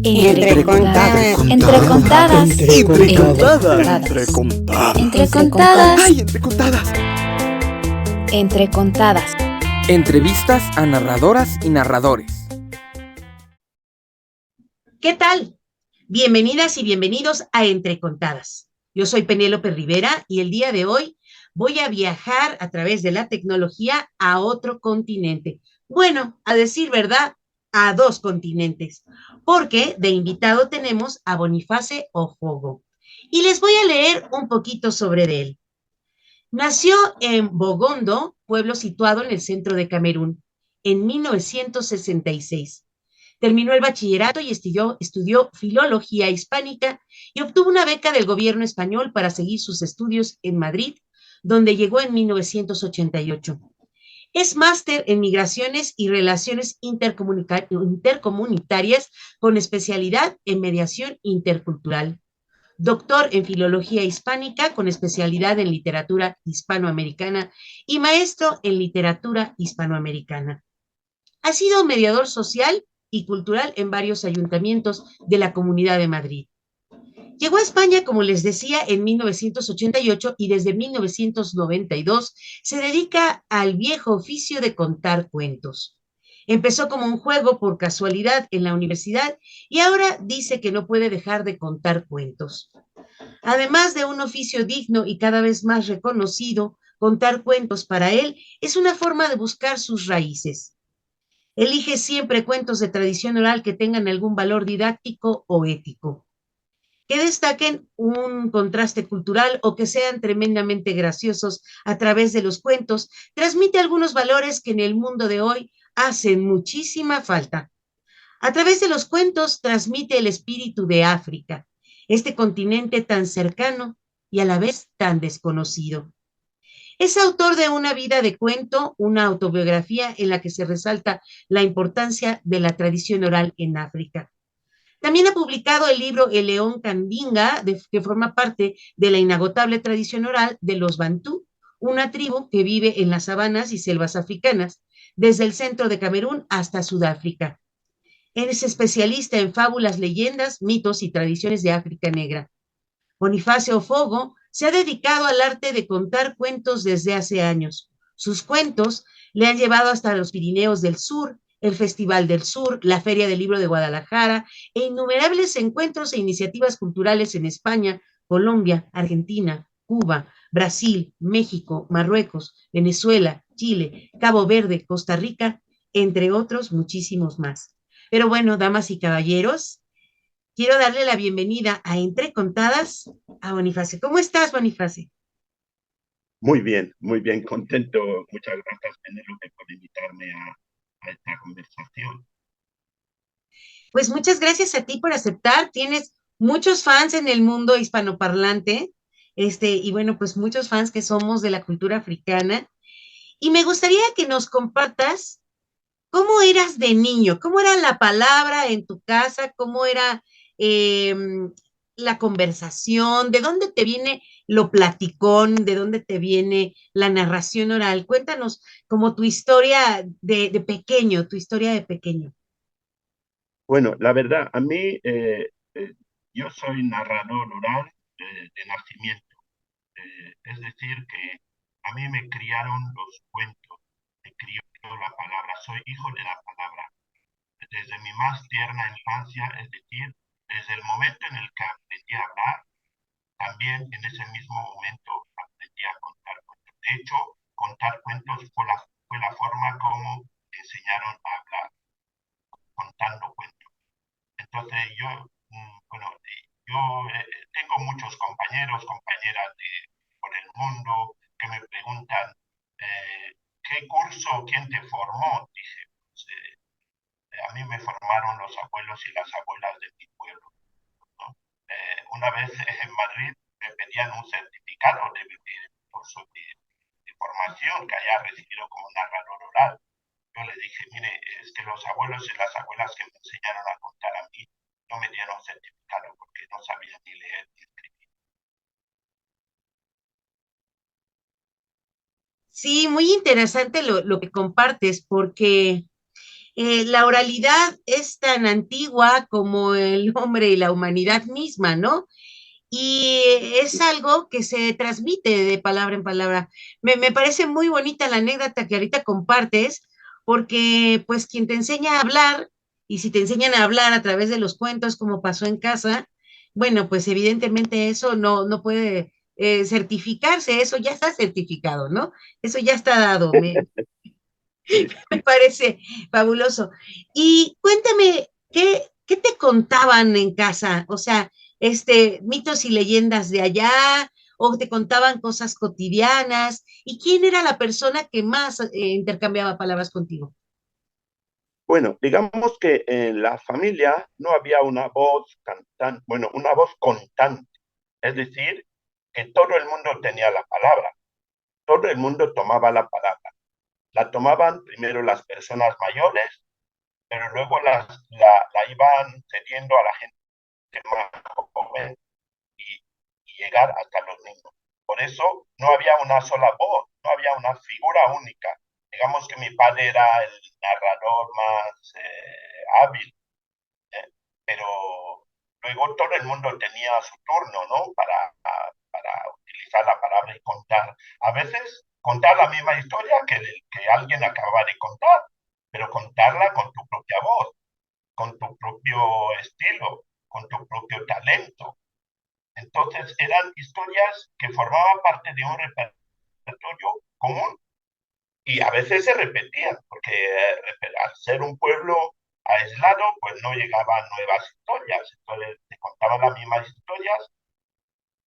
Entre contadas. Entre contadas. Entre contadas. Entre contadas. ¡Ay, entre contadas! Entre contadas. Entrevistas a narradoras y narradores. ¿Qué tal? Bienvenidas y bienvenidos a Entre Contadas. Yo soy Penélope Rivera y el día de hoy voy a viajar a través de la tecnología a otro continente. Bueno, a decir verdad, a dos continentes, porque de invitado tenemos a Boniface Ofogo. Y les voy a leer un poquito sobre él. Nació en Bogondo, pueblo situado en el centro de Camerún, en 1966. Terminó el bachillerato y estudió filología hispánica y obtuvo una beca del gobierno español para seguir sus estudios en Madrid, donde llegó en 1988. Es máster en migraciones y relaciones intercomunitarias con especialidad en mediación intercultural. Doctor en filología hispánica con especialidad en literatura hispanoamericana y maestro en literatura hispanoamericana. Ha sido mediador social y cultural en varios ayuntamientos de la Comunidad de Madrid. Llegó a España, como les decía, en 1988 y desde 1992 se dedica al viejo oficio de contar cuentos. Empezó como un juego por casualidad en la universidad y ahora dice que no puede dejar de contar cuentos. Además de un oficio digno y cada vez más reconocido, contar cuentos para él es una forma de buscar sus raíces. Elige siempre cuentos de tradición oral que tengan algún valor didáctico o ético, que destaquen un contraste cultural o que sean tremendamente graciosos a través de los cuentos. Transmite algunos valores que en el mundo de hoy hacen muchísima falta. A través de los cuentos transmite el espíritu de África, este continente tan cercano y a la vez tan desconocido. Es autor de Una vida de cuento, una autobiografía en la que se resalta la importancia de la tradición oral en África. También ha publicado el libro El León Candinga, que forma parte de la inagotable tradición oral de los Bantú, una tribu que vive en las sabanas y selvas africanas, desde el centro de Camerún hasta Sudáfrica. Es especialista en fábulas, leyendas, mitos y tradiciones de África Negra. Bonifacio Ofogo se ha dedicado al arte de contar cuentos desde hace años. Sus cuentos le han llevado hasta los Pirineos del Sur, el Festival del Sur, la Feria del Libro de Guadalajara e innumerables encuentros e iniciativas culturales en España, Colombia, Argentina, Cuba, Brasil, México, Marruecos, Venezuela, Chile, Cabo Verde, Costa Rica, entre otros muchísimos más. Pero bueno, damas y caballeros, quiero darle la bienvenida a Entre Contadas a Boniface. ¿Cómo estás, Boniface? Muy bien, contento. Muchas gracias, Penélope, por invitarme a esta conversación. Pues muchas gracias a ti por aceptar. Tienes muchos fans en el mundo hispanoparlante, y bueno, pues muchos fans que somos de la cultura africana. Y me gustaría que nos compartas cómo eras de niño, cómo era la palabra en tu casa, cómo era eh, la conversación, de dónde te viene lo platicón, de dónde te viene la narración oral. Cuéntanos como tu historia de pequeño, tu historia de pequeño. Bueno, la verdad, a mí, yo soy narrador oral de nacimiento. Es decir, que a mí me criaron los cuentos, me crió la palabra, soy hijo de la palabra. Desde mi más tierna infancia, es decir, desde el momento en el que aprendí a hablar, también en ese mismo momento aprendí a contar cuentos. De hecho, contar cuentos fue la forma como me enseñaron a hablar, contando cuentos. Entonces yo tengo muchos compañeros, compañeras por el mundo que me preguntan, ¿qué curso, quién te formó? Dije, pues, a mí me formaron los abuelos y las abuelas de mi pueblo, ¿no? Una vez en Madrid me pedían un certificado de curso de formación que haya recibido como narrador oral. Yo le dije, mire, es que los abuelos y las abuelas que me enseñaron a contar a mí no me dieron certificado porque no sabían ni leer ni escribir. Sí, muy interesante lo que compartes, porque la oralidad es tan antigua como el hombre y la humanidad misma, ¿no? Y es algo que se transmite de palabra en palabra. Me parece muy bonita la anécdota que ahorita compartes, porque pues quien te enseña a hablar, y si te enseñan a hablar a través de los cuentos, como pasó en casa, bueno, pues evidentemente eso no puede certificarse, eso ya está certificado, ¿no? Eso ya está dado. Sí. Me parece fabuloso. Y cuéntame, ¿qué te contaban en casa? O sea, mitos y leyendas de allá, o te contaban cosas cotidianas, ¿y quién era la persona que más intercambiaba palabras contigo? Bueno, digamos que en la familia no había una voz cantante, bueno, una voz contante. Es decir, que todo el mundo tenía la palabra, todo el mundo tomaba la palabra. La tomaban primero las personas mayores, pero luego la iban cediendo a la gente más joven y llegar hasta los niños. Por eso no había una sola voz, no había una figura única. Digamos que mi padre era el narrador más hábil, pero luego todo el mundo tenía su turno, ¿no? Para utilizar la palabra y contar. A veces contar la misma historia que alguien acaba de contar, pero contarla con tu propia voz, con tu propio estilo, con tu propio talento. Entonces eran historias que formaban parte de un repertorio común y a veces se repetían, porque al ser un pueblo aislado, pues no llegaban nuevas historias, entonces te contaban las mismas historias,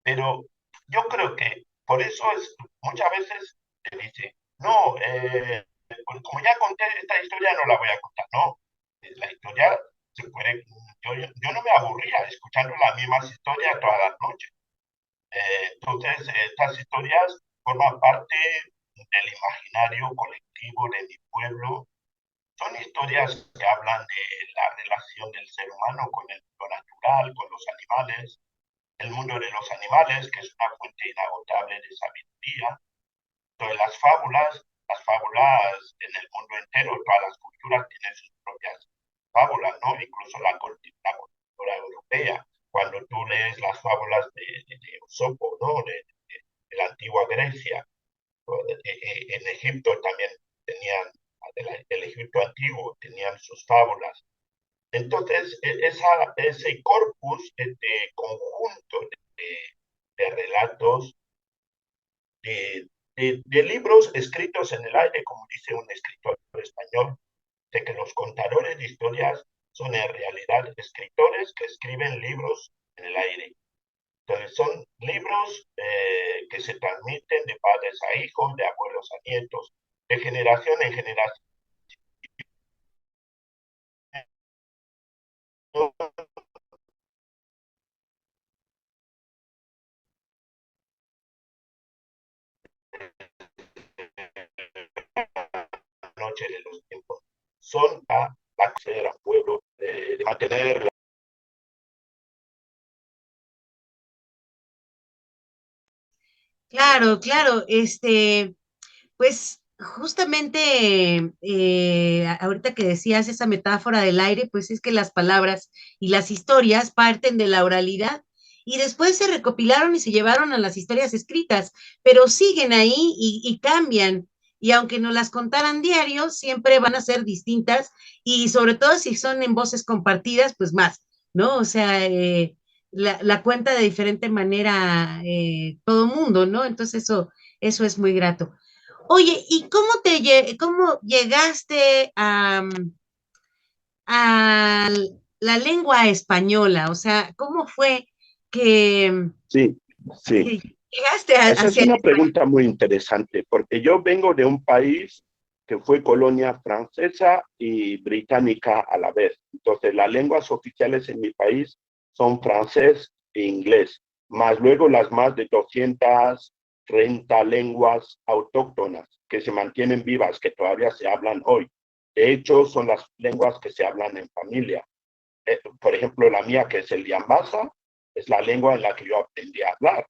pero yo creo que por eso es, muchas veces te dice, no, pues como ya conté esta historia no la voy a contar, no, la historia se puede, yo no me aburría escuchando las mismas historias todas las noches. Entonces, estas historias forman parte del imaginario colectivo de mi pueblo. Son historias que hablan de la relación del ser humano con el mundo natural, con los animales, el mundo de los animales, que es una fuente inagotable de sabiduría. Entonces, las fábulas en el mundo entero, todas las culturas tienen sus propias fábulas, ¿no? Incluso la cultura europea. Cuando tú lees las fábulas de Esopo, ¿no? De la antigua Grecia, en Egipto también tenían, del Egipto antiguo, tenían sus fábulas. Entonces, ese corpus, este conjunto de relatos, de libros escritos en el aire, como dice un escritor español, de que los contadores de historias son en realidad escritores que escriben libros en el aire. Entonces son libros que se transmiten de padres a hijos, de abuelos a nietos, de generación en generación. Noche de los tiempos son a acceder al pueblo, de mantener. Claro, claro, pues justamente ahorita que decías esa metáfora del aire, pues es que las palabras y las historias parten de la oralidad y después se recopilaron y se llevaron a las historias escritas, pero siguen ahí y cambian. Y aunque nos las contaran diario, siempre van a ser distintas y sobre todo si son en voces compartidas, pues más, ¿no? O sea, la cuenta de diferente manera todo mundo, ¿no? Entonces eso es muy grato. Oye, ¿y cómo llegaste a la lengua española? O sea, ¿cómo fue que, Sí, sí. que llegaste Esa es hacia el una español? pregunta muy interesante, porque yo vengo de un país que fue colonia francesa y británica a la vez. Entonces, las lenguas oficiales en mi país son francés e inglés, más luego las más de 230 lenguas autóctonas que se mantienen vivas, que todavía se hablan hoy. De hecho, son las lenguas que se hablan en familia. Por ejemplo, la mía, que es el Yambasa, es la lengua en la que yo aprendí a hablar,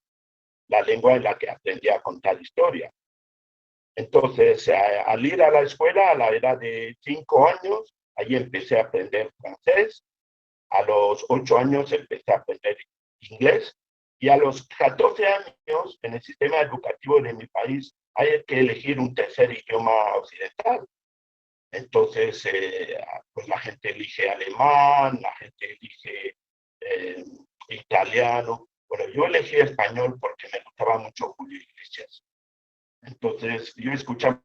la lengua en la que aprendí a contar historias. Entonces, al ir a la escuela a la edad de 5 años, Ahí empecé a aprender francés. A los 8 años empecé a aprender inglés. Y a los 14 años, en el sistema educativo de mi país, hay que elegir un tercer idioma occidental. Entonces, pues la gente elige alemán, la gente elige italiano. Bueno, yo elegí español porque me gustaba mucho Julio Iglesias. Entonces, yo escuchaba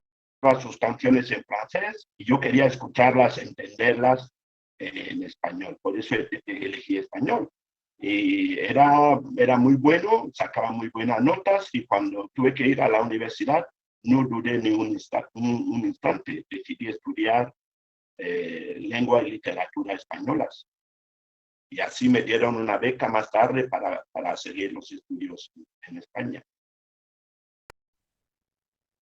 sus canciones en francés y yo quería escucharlas, entenderlas en español. Por eso elegí español. Y era muy bueno, sacaba muy buenas notas y cuando tuve que ir a la universidad, no dudé ni un instante. Decidí estudiar lengua y literatura españolas. Y así me dieron una beca más tarde para seguir los estudios en España.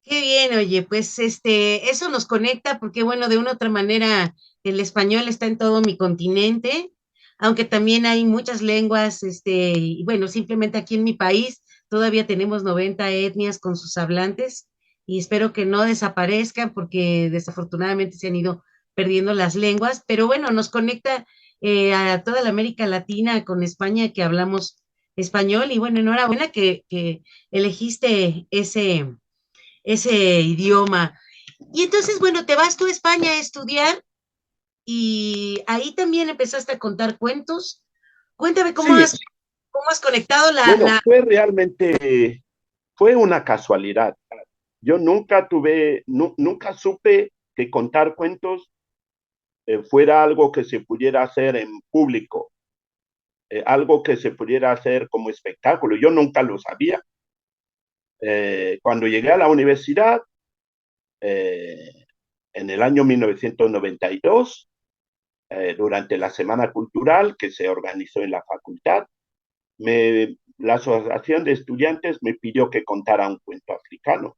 Qué bien, oye, pues eso nos conecta porque, bueno, de una u otra manera, el español está en todo mi continente, aunque también hay muchas lenguas, y bueno, simplemente aquí en mi país todavía tenemos 90 etnias con sus hablantes y espero que no desaparezcan porque desafortunadamente se han ido perdiendo las lenguas, pero bueno, nos conecta a toda la América Latina con España que hablamos español y bueno, enhorabuena que elegiste ese idioma. Y entonces, bueno, te vas tú a España a estudiar y ahí también empezaste a contar cuentos. Cuéntame Sí, cómo has conectado bueno, fue una casualidad. Yo nunca supe que contar cuentos fuera algo que se pudiera hacer en público, algo que se pudiera hacer como espectáculo. Yo nunca lo sabía. Cuando llegué a la universidad, eh, en el año 1992, durante la Semana Cultural que se organizó en la facultad, la Asociación de Estudiantes me pidió que contara un cuento africano.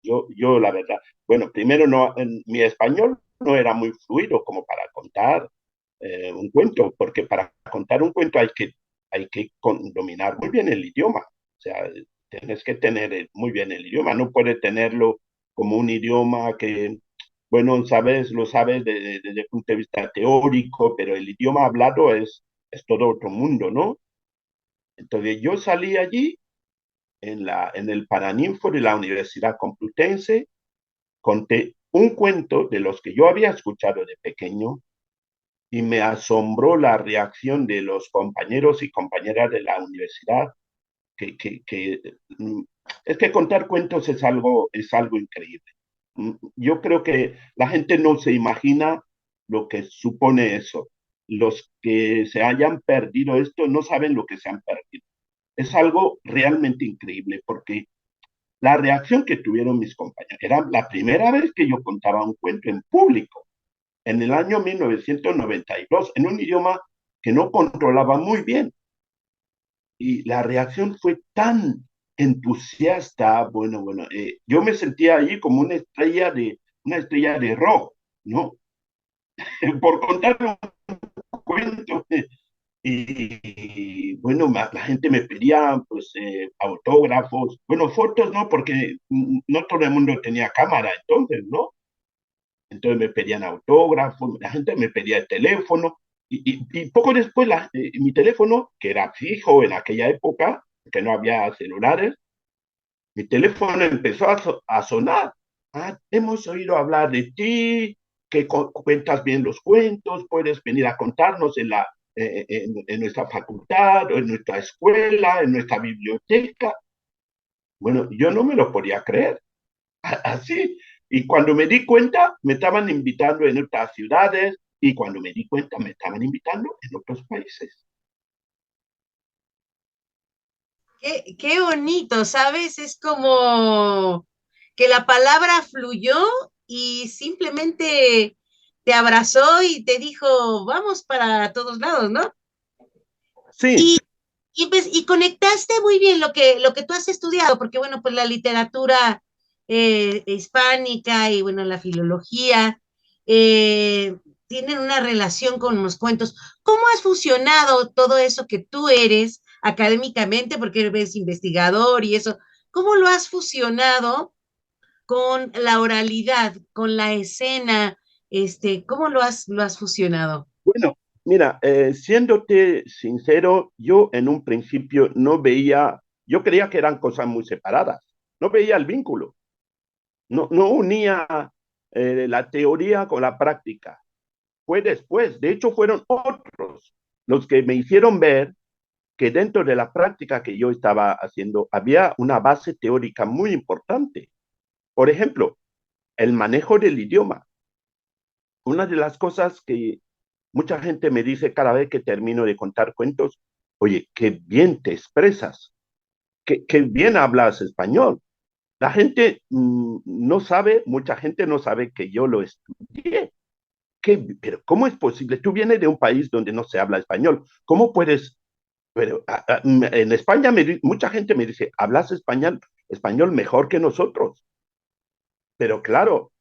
Yo la verdad, bueno, primero mi español no era muy fluido como para contar un cuento, porque para contar un cuento hay que dominar muy bien el idioma. O sea, tienes que tener muy bien el idioma, no puedes tenerlo como un idioma que, bueno, lo sabes desde el punto de vista teórico, pero el idioma hablado es todo otro mundo, ¿no? Entonces yo salí allí en el Paraninfo de la Universidad Complutense, conté un cuento de los que yo había escuchado de pequeño y me asombró la reacción de los compañeros y compañeras de la universidad, que es que contar cuentos es algo increíble. Yo creo que la gente no se imagina lo que supone eso. Los que se hayan perdido esto no saben lo que se han perdido. Es algo realmente increíble porque la reacción que tuvieron mis compañeros era la primera vez que yo contaba un cuento en público, en el año 1992, en un idioma que no controlaba muy bien. Y la reacción fue tan entusiasta, bueno, yo me sentía allí como una estrella de rock, ¿no? Por contar un cuento. Y bueno, la gente me pedía pues autógrafos, bueno, fotos no, porque no todo el mundo tenía cámara entonces, ¿no? Entonces me pedían autógrafos, la gente me pedía el teléfono y poco después mi teléfono, que era fijo en aquella época, que no había celulares, mi teléfono empezó a sonar. Ah, hemos oído hablar de ti, que cuentas bien los cuentos, puedes venir a contarnos en nuestra facultad o en nuestra escuela, en nuestra biblioteca. Bueno, yo no me lo podía creer, así. Y cuando me di cuenta, me estaban invitando en otras ciudades y cuando me di cuenta, me estaban invitando en otros países. qué bonito, ¿sabes? Es como que la palabra fluyó y simplemente te abrazó y te dijo, vamos para todos lados, ¿no? Sí, Y, y conectaste muy bien lo que tú has estudiado, porque bueno, pues la literatura hispánica y bueno, la filología eh, tienen una relación con los cuentos. ¿Cómo has fusionado todo eso que tú eres académicamente, porque eres investigador y eso? ¿Cómo lo has fusionado con la oralidad, con la escena, ¿Cómo lo has fusionado? Bueno, mira, siéndote sincero, yo en un principio no veía, yo creía que eran cosas muy separadas, no veía el vínculo, no unía la teoría con la práctica. Fue después, de hecho fueron otros los que me hicieron ver que dentro de la práctica que yo estaba haciendo había una base teórica muy importante. Por ejemplo, el manejo del idioma. Una de las cosas que mucha gente me dice cada vez que termino de contar cuentos, oye, qué bien te expresas, qué bien hablas español. La gente no sabe, mucha gente no sabe que yo lo estudié. Pero ¿cómo es posible? Tú vienes de un país donde no se habla español. ¿Cómo puedes? Pero en España mucha gente me dice, hablas español mejor que nosotros. Pero claro,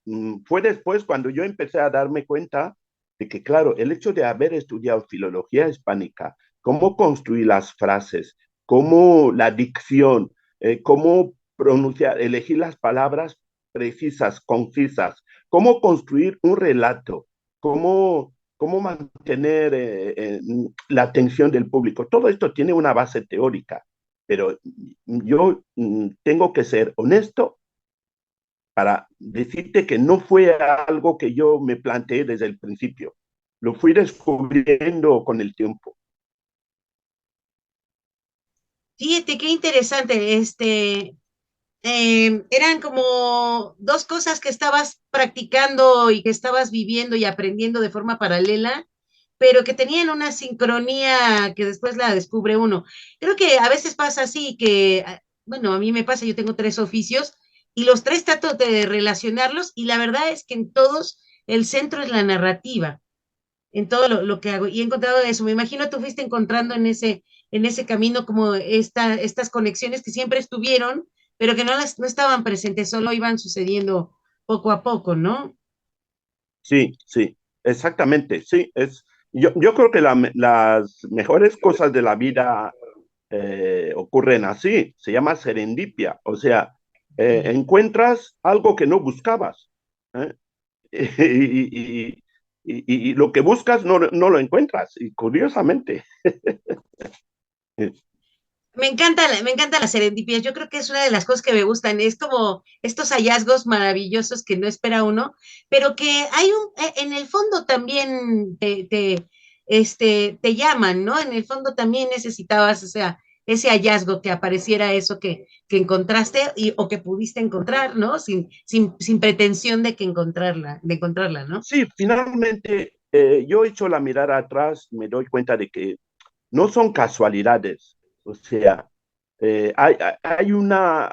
fue después cuando yo empecé a darme cuenta de que, claro, el hecho de haber estudiado filología hispánica, cómo construir las frases, cómo la dicción, cómo pronunciar, elegir las palabras precisas, concisas, cómo construir un relato, cómo mantener la atención del público. Todo esto tiene una base teórica, pero yo tengo que ser honesto para decirte que no fue algo que yo me planteé desde el principio. Lo fui descubriendo con el tiempo. Fíjate, qué interesante, eran como dos cosas que estabas practicando y que estabas viviendo y aprendiendo de forma paralela, pero que tenían una sincronía que después la descubre uno. Creo que a veces pasa así, que, bueno, a mí me pasa, yo tengo tres oficios y los tres trato de relacionarlos y la verdad es que en todos el centro es la narrativa en todo lo que hago. Y he encontrado eso. Me imagino tú fuiste encontrando en ese camino como estas conexiones que siempre estuvieron, pero que no estaban presentes, solo iban sucediendo poco a poco, ¿no? Sí, sí, exactamente. Sí, yo creo que las mejores cosas de la vida ocurren así. Se llama serendipia. O sea, Sí. encuentras algo que no buscabas. ¿Eh? Y lo que buscas no lo encuentras. Y curiosamente. Me encanta la serendipia. Yo creo que es una de las cosas que me gustan. Es como estos hallazgos maravillosos que no espera uno, pero que hay en el fondo también te llaman, ¿no? En el fondo también necesitabas, o sea, ese hallazgo que apareciera eso que encontraste o que pudiste encontrar, ¿no? Sin pretensión de encontrarla, ¿no? Sí, finalmente yo echo la mirada atrás, me doy cuenta de que no son casualidades. O sea, hay una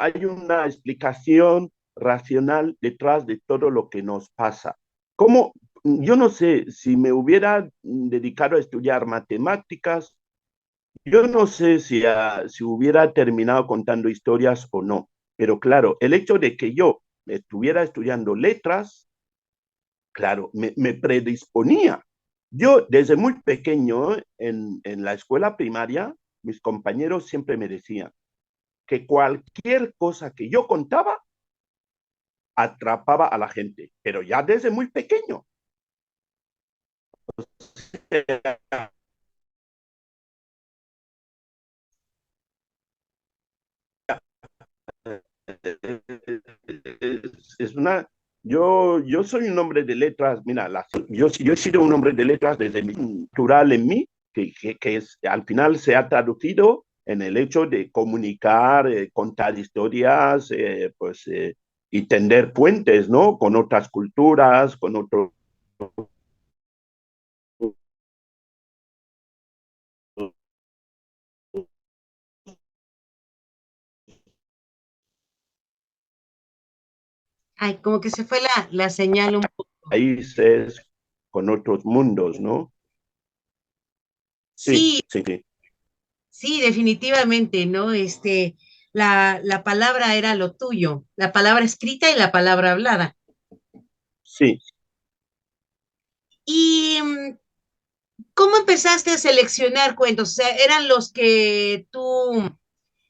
explicación racional detrás de todo lo que nos pasa. ¿Cómo? Yo no sé si me hubiera dedicado a estudiar matemáticas, yo no sé si hubiera terminado contando historias o no, pero claro, el hecho de que yo estuviera estudiando letras, claro, me predisponía. Yo desde muy pequeño en la escuela primaria, mis compañeros siempre me decían que cualquier cosa que yo contaba atrapaba a la gente, pero ya desde muy pequeño. Es una, yo soy un hombre de letras, mira, yo he sido un hombre de letras desde mi natural en mí, al final se ha traducido en el hecho de comunicar, contar historias, y tender puentes, ¿no? Con otras culturas, con otros. Ay, como que se fue la señal un poco. Países, con otros mundos, ¿no? Sí, Sí, sí, sí, sí, definitivamente, ¿no? La palabra era lo tuyo, la palabra escrita y la palabra hablada. sí. ¿Y cómo empezaste a seleccionar cuentos? O sea, ¿eran los que tú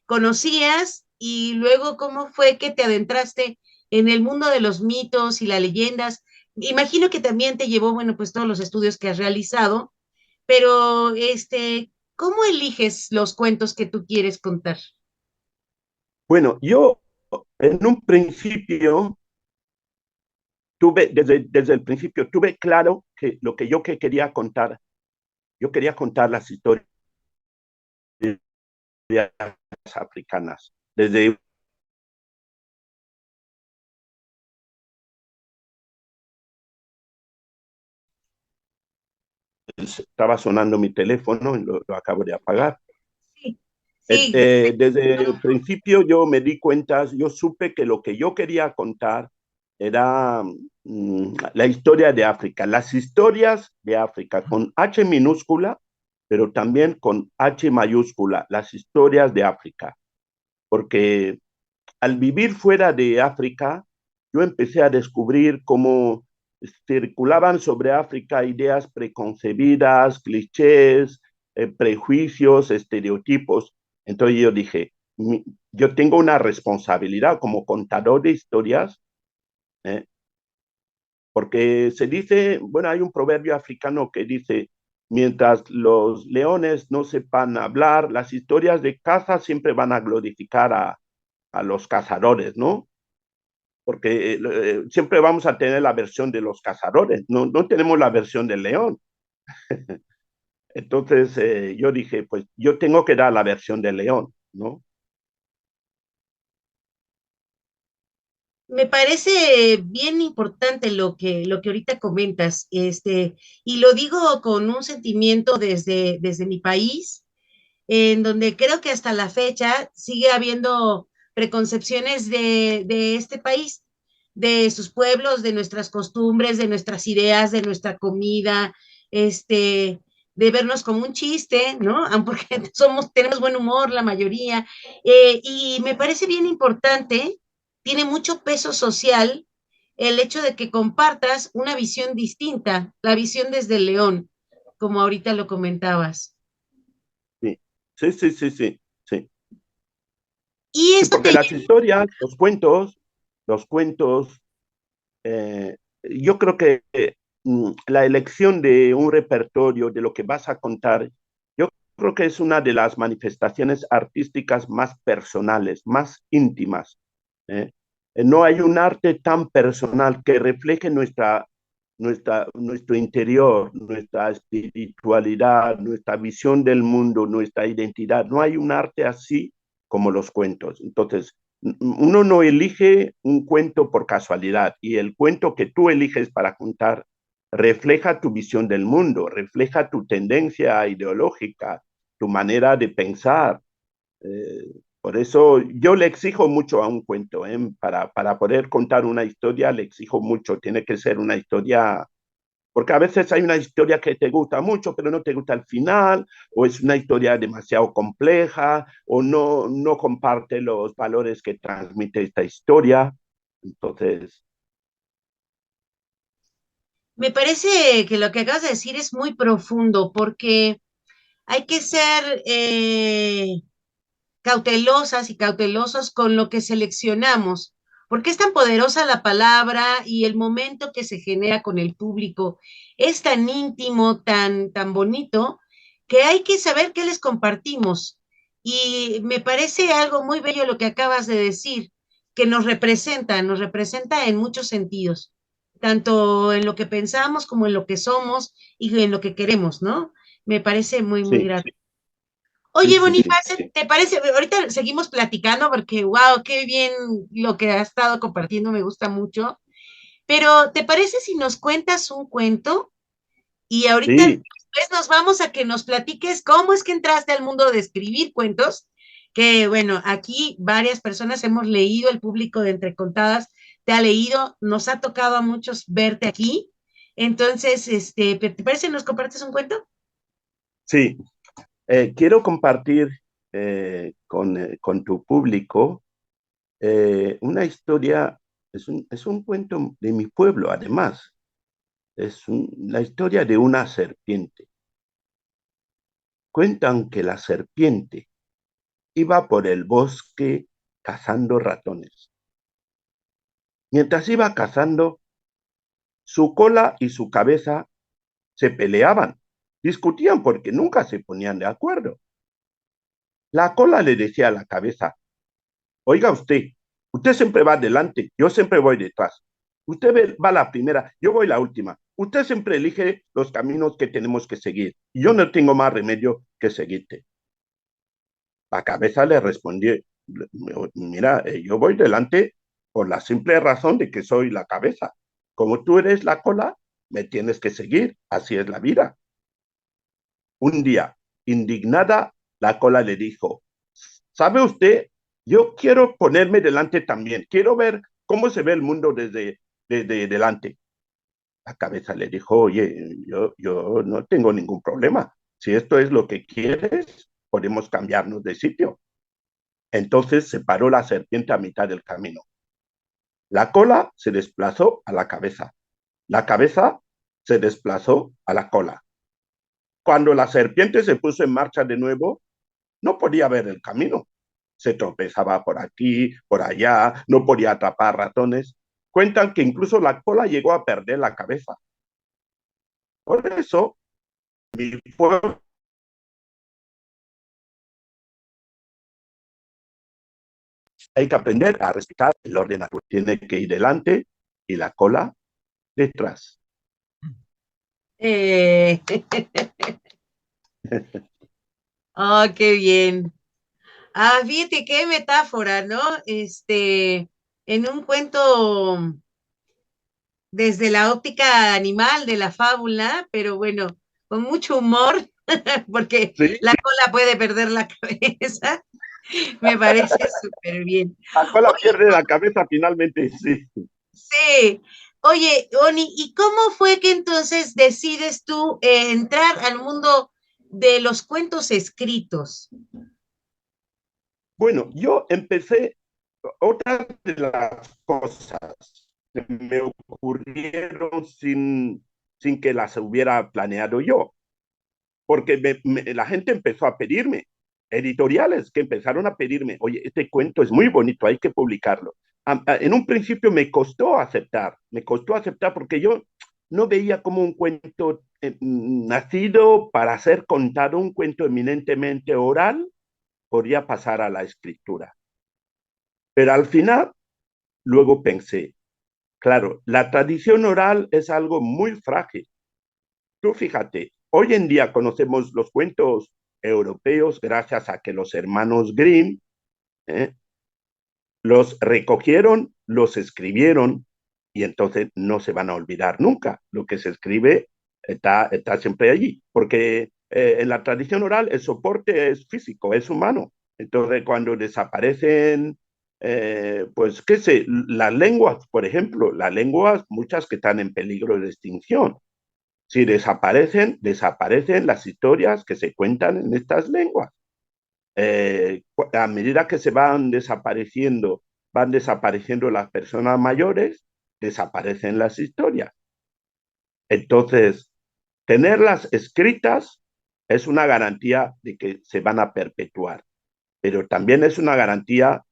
conocías y luego cómo fue que te adentraste en el mundo de los mitos y las leyendas? imagino que también te llevó, bueno, pues todos los estudios que has realizado, pero ¿cómo eliges los cuentos que tú quieres contar? Bueno, yo en un principio desde el principio tuve claro que lo que quería contar, yo quería contar las historias africanas. Desde estaba sonando mi teléfono y lo acabo de apagar. Sí, sí, Desde el principio yo me di cuenta, yo supe que lo que yo quería contar era la historia de África, las historias de África, con H minúscula, pero también con H mayúscula, las historias de África, porque al vivir fuera de África, yo empecé a descubrir cómo circulaban sobre África ideas preconcebidas, clichés, prejuicios, estereotipos. Entonces yo dije, yo tengo una responsabilidad como contador de historias, ¿eh? Porque se dice, bueno, hay un proverbio africano que dice, mientras los leones no sepan hablar, las historias de caza siempre van a glorificar a los cazadores, ¿no? Porque siempre vamos a tener la versión de los cazadores, no tenemos la versión del león. Entonces yo dije, pues yo tengo que dar la versión del león, ¿no? me parece bien importante lo que ahorita comentas, y lo digo con un sentimiento desde mi país, en donde creo que hasta la fecha sigue habiendo preconcepciones de este país, de sus pueblos, de nuestras costumbres, de nuestras ideas, de nuestra comida, de vernos como un chiste, ¿no? Porque tenemos buen humor la mayoría, y me parece bien importante, tiene mucho peso social el hecho de que compartas una visión distinta, la visión desde el león, como ahorita lo comentabas. Sí, sí, sí, sí, sí, sí. Y Sí, esto porque te las historias, los cuentos, yo creo que la elección de un repertorio, de lo que vas a contar, yo creo que es una de las manifestaciones artísticas más personales, más íntimas. ¿Eh? No hay un arte tan personal que refleje nuestro interior, nuestra espiritualidad, nuestra visión del mundo, nuestra identidad. No hay un arte así como los cuentos. Entonces, uno no elige un cuento por casualidad y el cuento que tú eliges para contar refleja tu visión del mundo, refleja tu tendencia ideológica, tu manera de pensar. Por eso yo le exijo mucho a un cuento, ¿eh? Para poder contar una historia le exijo mucho, tiene que ser una historia, porque a veces hay una historia que te gusta mucho, pero no te gusta el final, o es una historia demasiado compleja, o no comparte los valores que transmite esta historia. Entonces, Me parece que lo que acabas de decir es muy profundo porque hay que ser cautelosas y cautelosos con lo que seleccionamos, porque es tan poderosa la palabra y el momento que se genera con el público es tan íntimo, tan bonito, que hay que saber qué les compartimos. Y me parece algo muy bello lo que acabas de decir, que nos representa en muchos sentidos, tanto en lo que pensamos como en lo que somos y en lo que queremos, ¿no? Me parece muy sí, grato. sí, Oye, sí, sí, Boniface, sí. ¿te parece? Ahorita seguimos platicando porque, wow, qué bien lo que has estado compartiendo, me gusta mucho. Pero, ¿te parece si nos cuentas un cuento? Y ahorita Sí, después nos vamos a que nos platiques cómo es que entraste al mundo de escribir cuentos, que bueno, aquí varias personas hemos leído, el público de Entre Contadas te ha leído, nos ha tocado a muchos verte aquí. Entonces, ¿te parece si nos compartes un cuento? sí. Quiero compartir con tu público una historia, es un cuento de mi pueblo, además. La historia de una serpiente. Cuentan que la serpiente iba por el bosque cazando ratones. Mientras iba cazando, su cola y su cabeza se peleaban, discutían porque nunca se ponían de acuerdo. La cola le decía a la cabeza, oiga usted siempre va adelante, yo siempre voy detrás. Usted va la primera, yo voy la última. Usted siempre elige los caminos que tenemos que seguir. Y yo no tengo más remedio que seguirte. La cabeza le respondió, mira, yo voy delante por la simple razón de que soy la cabeza. Como tú eres la cola, me tienes que seguir. Así es la vida. Un día, indignada, la cola le dijo, ¿sabe usted? Yo quiero ponerme delante también. Quiero ver cómo se ve el mundo desde delante. La cabeza le dijo, oye, yo no tengo ningún problema. Si esto es lo que quieres, podemos cambiarnos de sitio. Entonces se paró la serpiente a mitad del camino. La cola se desplazó a la cabeza. La cabeza se desplazó a la cola. Cuando la serpiente se puso en marcha de nuevo, no podía ver el camino. Se tropezaba por aquí, por allá, no podía atrapar ratones. Cuentan que incluso la cola llegó a perder la cabeza. Por eso, mi pueblo hay que aprender a respetar el orden natural. Tiene que ir delante y la cola detrás. Oh, qué bien. Ah, fíjate qué metáfora, ¿no? En un cuento desde la óptica animal de la fábula, pero bueno, con mucho humor, porque ¿Sí? la cola puede perder la cabeza. Me parece súper bien. La cola Oye, pierde la cabeza finalmente, sí. sí. Oye, Oni, ¿y cómo fue que entonces decides tú entrar al mundo de los cuentos escritos? Bueno, yo empecé, otras de las cosas que me ocurrieron sin que las hubiera planeado yo, porque la gente empezó a pedirme, editoriales que empezaron a pedirme, oye, este cuento es muy bonito, hay que publicarlo. En un principio me costó aceptar porque yo no veía como un cuento nacido para ser contado, un cuento eminentemente oral, podría pasar a la escritura. Pero al final, luego pensé, claro, la tradición oral es algo muy frágil. Tú fíjate, hoy en día conocemos los cuentos europeos gracias a que los hermanos Grimm ¿eh? Los recogieron, los escribieron y entonces no se van a olvidar nunca. Lo que se escribe está siempre allí, porque en la tradición oral el soporte es físico, es humano. Entonces cuando desaparecen, pues qué sé, las lenguas, por ejemplo, las lenguas, muchas que están en peligro de extinción. Si desaparecen, desaparecen las historias que se cuentan en estas lenguas. A medida que se van desapareciendo las personas mayores, desaparecen las historias. Entonces, tenerlas escritas es una garantía de que se van a perpetuar, pero también es una garantía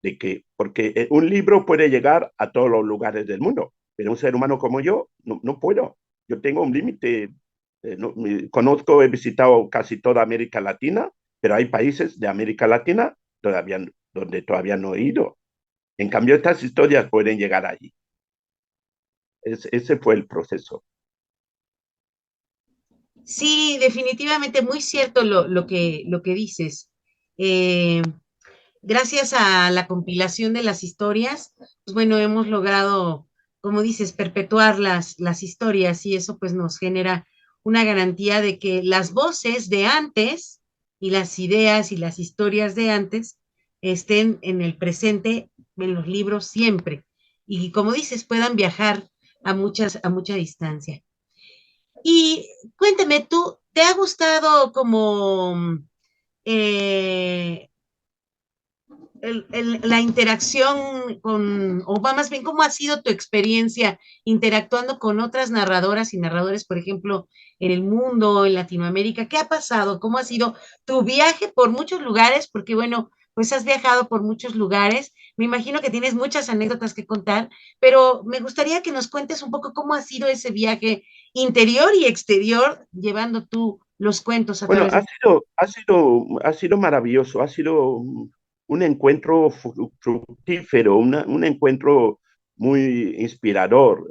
de que, porque un libro puede llegar a todos los lugares del mundo, pero un ser humano como yo no puedo. Yo tengo un límite. He visitado casi toda América Latina, pero hay países de América Latina donde todavía no he ido. En cambio, estas historias pueden llegar allí. Ese fue el proceso. Sí, definitivamente muy cierto lo que dices. Eh, Gracias a la compilación de las historias, pues bueno, hemos logrado, como dices, perpetuar las historias y eso pues nos genera una garantía de que las voces de antes y las ideas y las historias de antes estén en el presente, en los libros siempre. Y como dices, puedan viajar a mucha distancia. Y cuéntame, ¿tú te ha gustado como eh, la interacción con, o más bien, cómo ha sido tu experiencia interactuando con otras narradoras y narradores, por ejemplo, en el mundo, en Latinoamérica? ¿Qué ha pasado? ¿Cómo ha sido tu viaje por muchos lugares? Porque, bueno, pues has viajado por muchos lugares, Me imagino que tienes muchas anécdotas que contar, pero me gustaría que nos cuentes un poco cómo ha sido ese viaje interior y exterior, llevando tú los cuentos a Bueno, través de... ha sido maravilloso, ha sido un encuentro fructífero, un encuentro muy inspirador.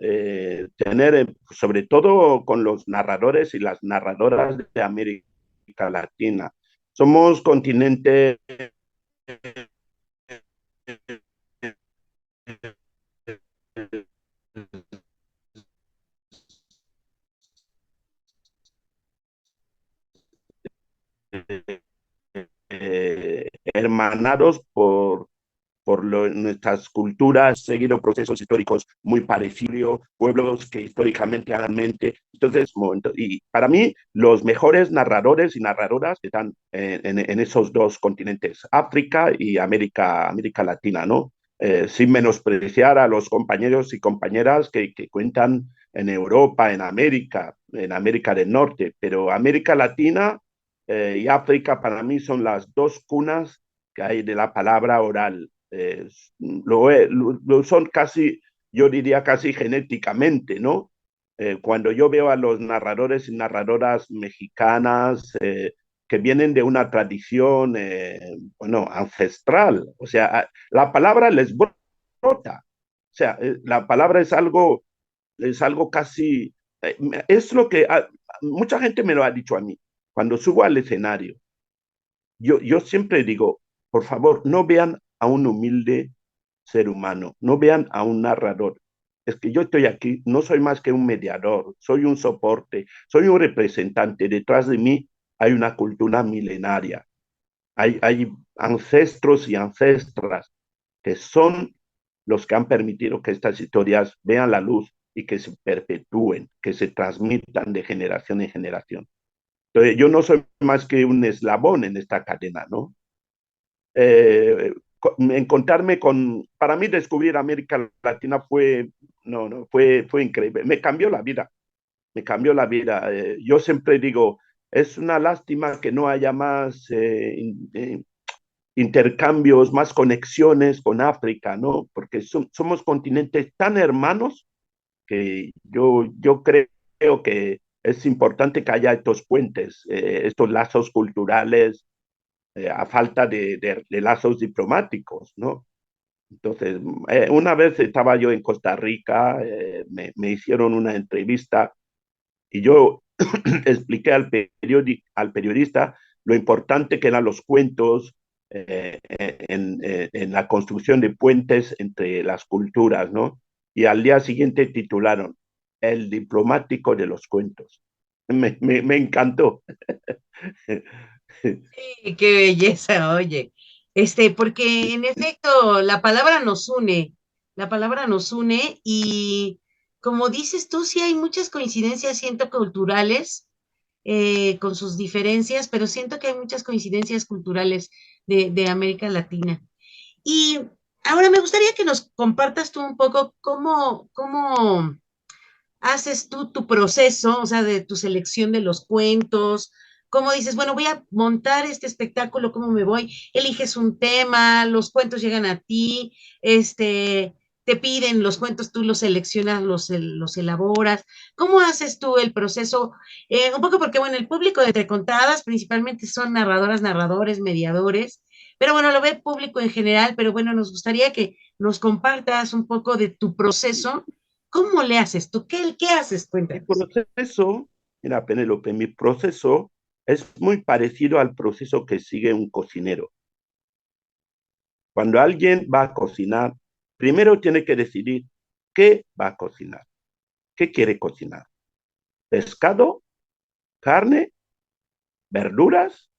Tener, sobre todo con los narradores y las narradoras de América Latina. Somos continente hermanados nuestras culturas, seguido procesos históricos muy parecidos, pueblos que históricamente han mente. Entonces, y para mí, los mejores narradores y narradoras están en esos dos continentes, África y América Latina, ¿no? Sin menospreciar a los compañeros y compañeras que cuentan en Europa, en América del Norte, pero América Latina y África para mí son las dos cunas que hay de la palabra oral. Lo son casi, yo diría casi genéticamente, ¿no? Cuando yo veo a los narradores y narradoras mexicanas que vienen de una tradición, bueno, ancestral, o sea, la palabra les brota, o sea, la palabra es algo casi, es lo que mucha gente me lo ha dicho a mí, cuando subo al escenario, yo siempre digo, por favor, no vean a un humilde ser humano, no vean a un narrador. Es que yo estoy aquí, no soy más que un mediador, soy un soporte, soy un representante. Detrás de mí hay una cultura milenaria, hay ancestros y ancestras que son los que han permitido que estas historias vean la luz y que se perpetúen, que se transmitan de generación en generación. Entonces, yo no soy más que un eslabón en esta cadena, ¿no? Encontrarme con, para mí descubrir América Latina fue, no, no, fue increíble, me cambió la vida, me cambió la vida. Yo siempre digo, es una lástima que no haya más intercambios, más conexiones con África, ¿no? Porque somos continentes tan hermanos que yo creo que es importante que haya estos puentes, estos lazos culturales, a falta de lazos diplomáticos, ¿no? Entonces, una vez estaba yo en Costa Rica, me hicieron una entrevista y yo expliqué al periodista lo importante que eran los cuentos en la construcción de puentes entre las culturas, ¿no? Y al día siguiente titularon El diplomático de los cuentos. Me encantó. Sí, qué belleza, oye. Porque en efecto, la palabra nos une y como dices tú, sí hay muchas coincidencias, siento, culturales, con sus diferencias, pero siento que hay muchas coincidencias culturales de América Latina. Y ahora me gustaría que nos compartas tú un poco cómo haces tú tu proceso, o sea, de tu selección de los cuentos, cómo dices, bueno, voy a montar este espectáculo, ¿cómo me voy? Eliges un tema, los cuentos llegan a ti, te piden los cuentos, tú los seleccionas, los elaboras. ¿Cómo haces tú el proceso? Un poco porque, bueno, el público de Entre Contadas principalmente son narradoras, narradores, mediadores, pero bueno, lo ve el público en general, pero bueno, nos gustaría que nos compartas un poco de tu proceso. ¿Cómo le haces tú? ¿Qué haces? Mi Cuéntanos. proceso, mira, Penélope, mi proceso es muy parecido al proceso que sigue un cocinero. Cuando alguien va a cocinar, primero tiene que decidir qué va a cocinar, qué quiere cocinar. Pescado, carne, verduras,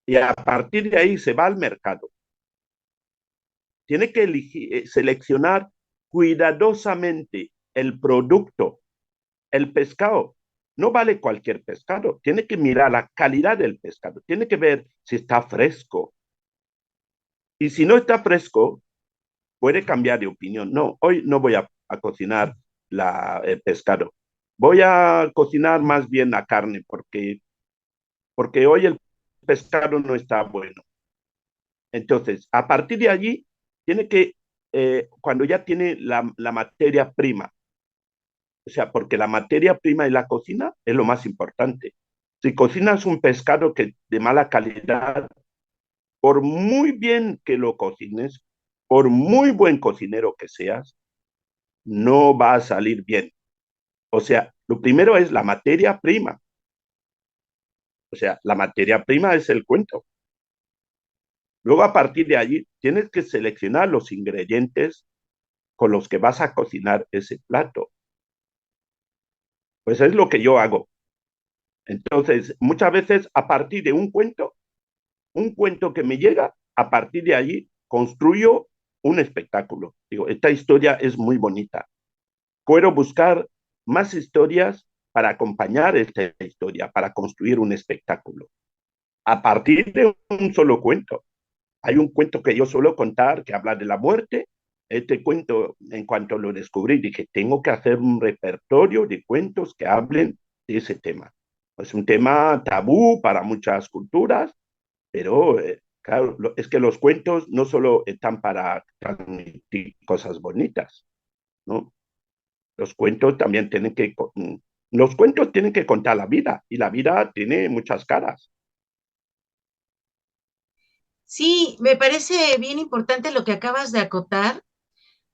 y a partir de ahí se va al mercado. Tiene que seleccionar cuidadosamente el producto. El pescado no vale cualquier pescado, tiene que mirar la calidad del pescado, tiene que ver si está fresco. Y si no está fresco, puede cambiar de opinión. No, hoy no voy a cocinar el pescado. Voy a cocinar más bien la carne porque hoy el pescado no está bueno. Entonces, a partir de allí, tiene que, cuando ya tiene la materia prima, o sea, porque la materia prima de la cocina es lo más importante. Si cocinas un pescado que de mala calidad, por muy bien que lo cocines, por muy buen cocinero que seas, no va a salir bien. O sea, lo primero es la materia prima. O sea, la materia prima es el cuento. Luego, a partir de allí, tienes que seleccionar los ingredientes con los que vas a cocinar ese plato. Pues es lo que yo hago. Entonces, muchas veces, a partir de un cuento que me llega, a partir de allí construyo un espectáculo. Digo, esta historia es muy bonita. Puedo buscar más historias para acompañar esta historia, para construir un espectáculo. A partir de un solo cuento. Hay un cuento que yo suelo contar que habla de la muerte. Este cuento, en cuanto lo descubrí, dije, tengo que hacer un repertorio de cuentos que hablen de ese tema. Es un tema tabú para muchas culturas, pero claro, es que los cuentos no solo están para transmitir cosas bonitas, ¿no? Los cuentos también los cuentos tienen que contar la vida y la vida tiene muchas caras. Sí, me parece bien importante lo que acabas de acotar,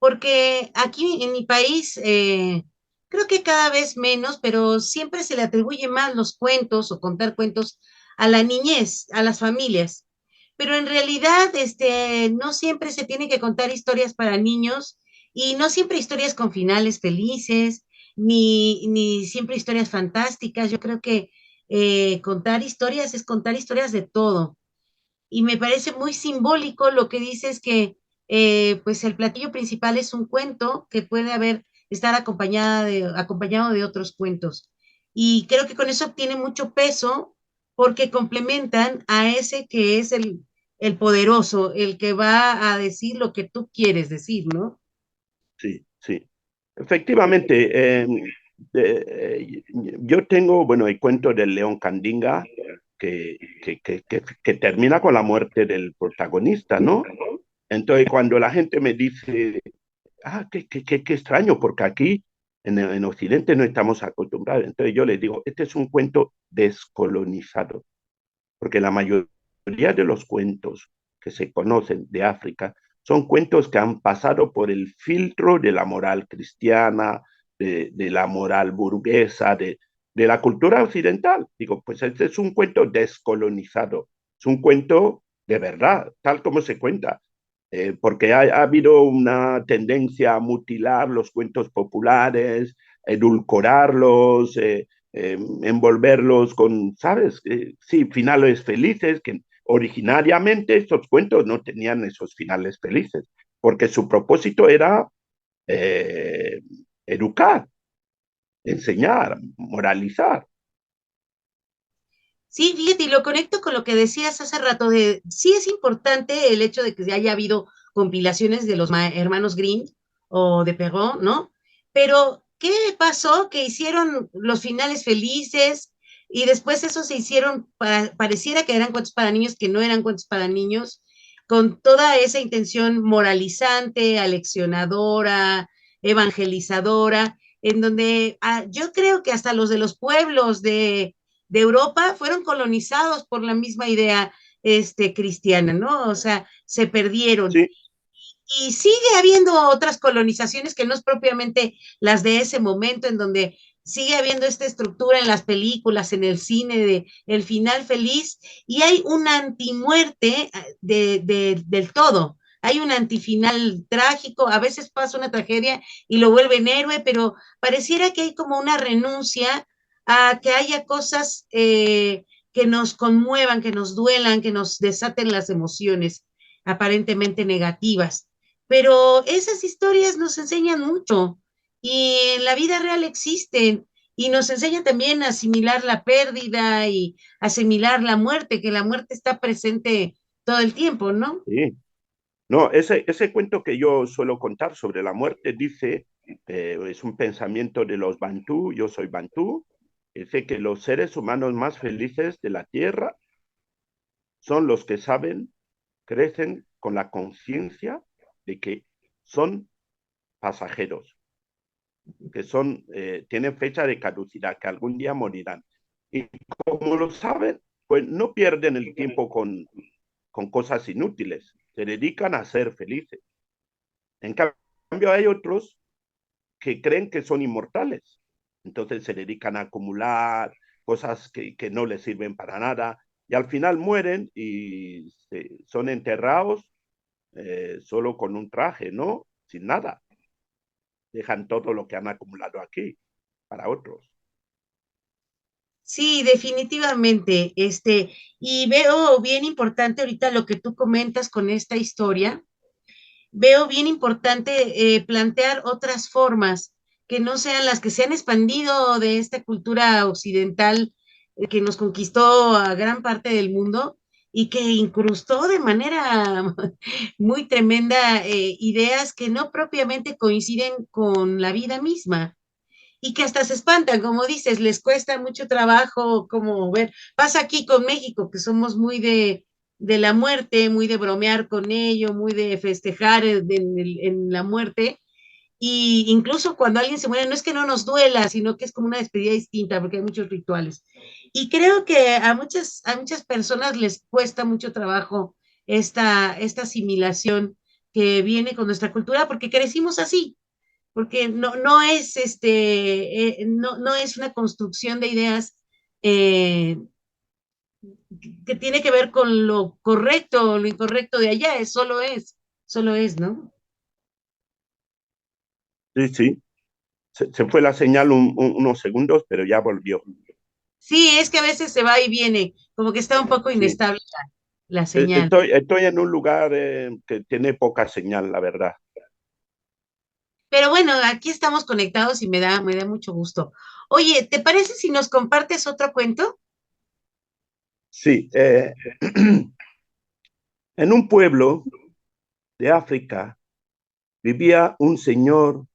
porque aquí en mi país creo que cada vez menos, pero siempre se le atribuye más los cuentos o contar cuentos a la niñez, a las familias. Pero en realidad, no siempre se tiene que contar historias para niños y no siempre historias con finales felices, ni siempre historias fantásticas. Yo creo que contar historias es contar historias de todo y me parece muy simbólico lo que dices que pues el platillo principal es un cuento que puede estar acompañado de otros cuentos. Y creo que con eso tiene mucho peso porque complementan a ese que es el poderoso, el que va a decir lo que tú quieres decir, ¿no? Sí, sí. Efectivamente, yo tengo, bueno, el cuento del León Candinga que termina con la muerte del protagonista, ¿no? Entonces, cuando la gente me dice, qué extraño, porque aquí en Occidente no estamos acostumbrados, entonces yo les digo, este es un cuento descolonizado, porque la mayoría de los cuentos que se conocen de África son cuentos que han pasado por el filtro de la moral cristiana, de la moral burguesa, de la cultura occidental. Digo, pues este es un cuento descolonizado, es un cuento de verdad, tal como se cuenta. Porque ha habido una tendencia a mutilar los cuentos populares, edulcorarlos, envolverlos con, ¿sabes? Sí, finales felices, que originariamente estos cuentos no tenían esos finales felices, porque su propósito era eh, educar, enseñar, moralizar. Sí, fíjate, y lo conecto con lo que decías hace rato de, sí es importante el hecho de que haya habido compilaciones de los hermanos Grimm o de Perrault, ¿no? Pero, ¿qué pasó? Que hicieron los finales felices y después eso se hicieron, pareciera que eran cuentos para niños, que no eran cuentos para niños, con toda esa intención moralizante, aleccionadora, evangelizadora, en donde yo creo que hasta los de los pueblos de Europa fueron colonizados por la misma idea cristiana, ¿no? O sea, se perdieron. Sí, Y sigue habiendo otras colonizaciones que no es propiamente las de ese momento, en donde sigue habiendo esta estructura en las películas, en el cine, de el final feliz, y hay una antimuerte del todo. Hay un antifinal trágico, a veces pasa una tragedia y lo vuelven héroe, pero pareciera que hay como una renuncia a que haya cosas que nos conmuevan, que nos duelan, que nos desaten las emociones aparentemente negativas. Pero esas historias nos enseñan mucho y en la vida real existen y nos enseñan también a asimilar la pérdida y asimilar la muerte, que la muerte está presente todo el tiempo, ¿no? sí. No, ese cuento que yo suelo contar sobre la muerte dice, es un pensamiento de los Bantú, yo soy Bantú, dice que los seres humanos más felices de la Tierra son los que saben, crecen con la conciencia de que son pasajeros, que tienen fecha de caducidad, que algún día morirán. Y como lo saben, pues no pierden el tiempo con cosas inútiles, se dedican a ser felices. En cambio, hay otros que creen que son inmortales, entonces se dedican a acumular cosas que no les sirven para nada, y al final mueren y son enterrados solo con un traje, ¿no? Sin nada. Dejan todo lo que han acumulado aquí para otros. Sí, definitivamente. Y veo bien importante ahorita lo que tú comentas con esta historia. Veo bien importante plantear otras formas que no sean las que se han expandido de esta cultura occidental que nos conquistó a gran parte del mundo y que incrustó de manera muy tremenda ideas que no propiamente coinciden con la vida misma y que hasta se espantan, como dices, les cuesta mucho trabajo, como ver, pasa aquí con México, que somos muy de la muerte, muy de bromear con ello, muy de festejar en la muerte, y incluso cuando alguien se muere, no es que no nos duela, sino que es como una despedida distinta, porque hay muchos rituales. Y creo que a muchas personas les cuesta mucho trabajo esta asimilación que viene con nuestra cultura, porque crecimos así, porque no es no es una construcción de ideas eh, que tiene que ver con lo correcto o lo incorrecto de allá, solo es, ¿no? Sí, sí. Se fue la señal unos segundos, pero ya volvió. Sí, es que a veces se va y viene, como que está un poco Sí. inestable la señal. Estoy en un lugar que tiene poca señal, la verdad. Pero bueno, aquí estamos conectados y me da mucho gusto. Oye, ¿te parece si nos compartes otro cuento? Sí. En un pueblo de África vivía un señor